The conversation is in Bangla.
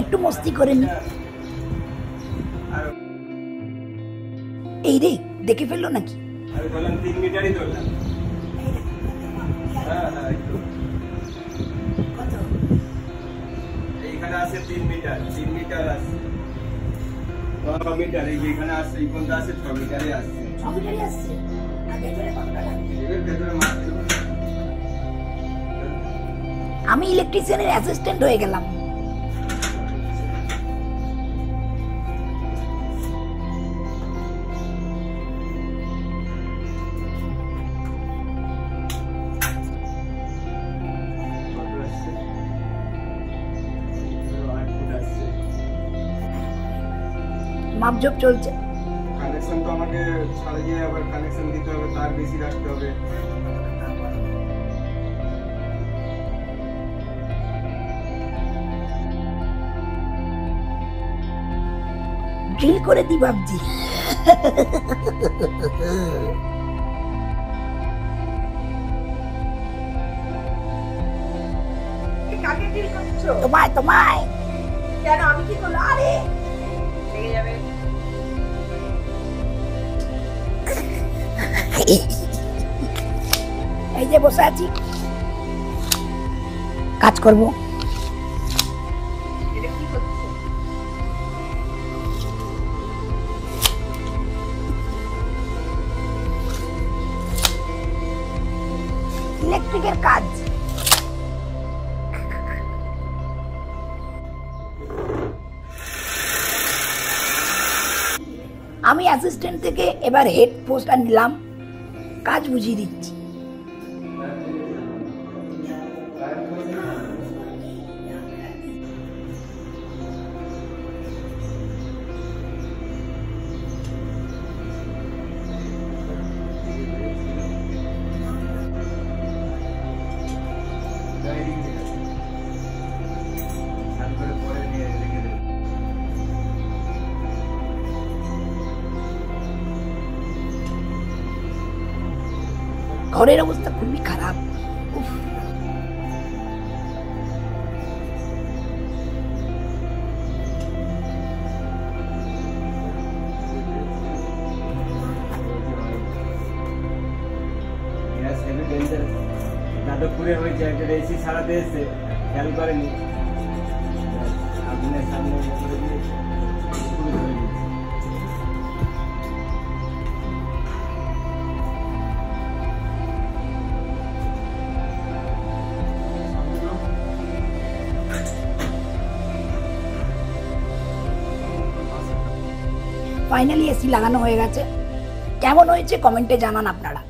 একটু মস্তি করে নি। এই রে, দেখে ফেললো নাকি? আমি বললাম 3 মিটারই ধরলাম। কত? এইখানে আছে 3 মিটার, 3 মিটার আছে। 6 মিটার, এইখানে আছে, এই কোনটা আছে 6 মিটারই আছে। 6 মিটারই আছে। আর ভেতরে কতটা লাগবে? এর ভেতরে মাত্র। আমি ইলেকট্রিশিয়ানের অ্যাসিস্ট্যান্ট হয়ে গেলাম। মাপজোপ চলছে। কানেকশন তো আমাকে ছাড়ে গিয়ে আবার কানেকশন দিতে হবে, তার বেশি রাখতে হবে। ড্রিল করে দি ভাবছি। কাকে ড্রিল করছো? তোমায় তোমায়। কেন, আমি কি করলাম? আরে লেগে যাবে। এই যে বসে আছি, কাজ করব। এটা কি করছো? ইলেকট্রিকের কাজ। আমি অ্যাসিস্ট্যান্ট থেকে এবার হেড পোস্টার নিলাম, কাজ বুঝিয়ে দিচ্ছি। ঘরের অবস্থা খুবই খারাপ। যাদবপুরে হয়েছে একটা এসি ছাড়াতে এসে খেয়াল করেনি, আগুনের সামনে ফাইনালি এসি লাগানো হয়ে গেছে। কেমন হয়েছে কমেন্টে জানান আপনারা।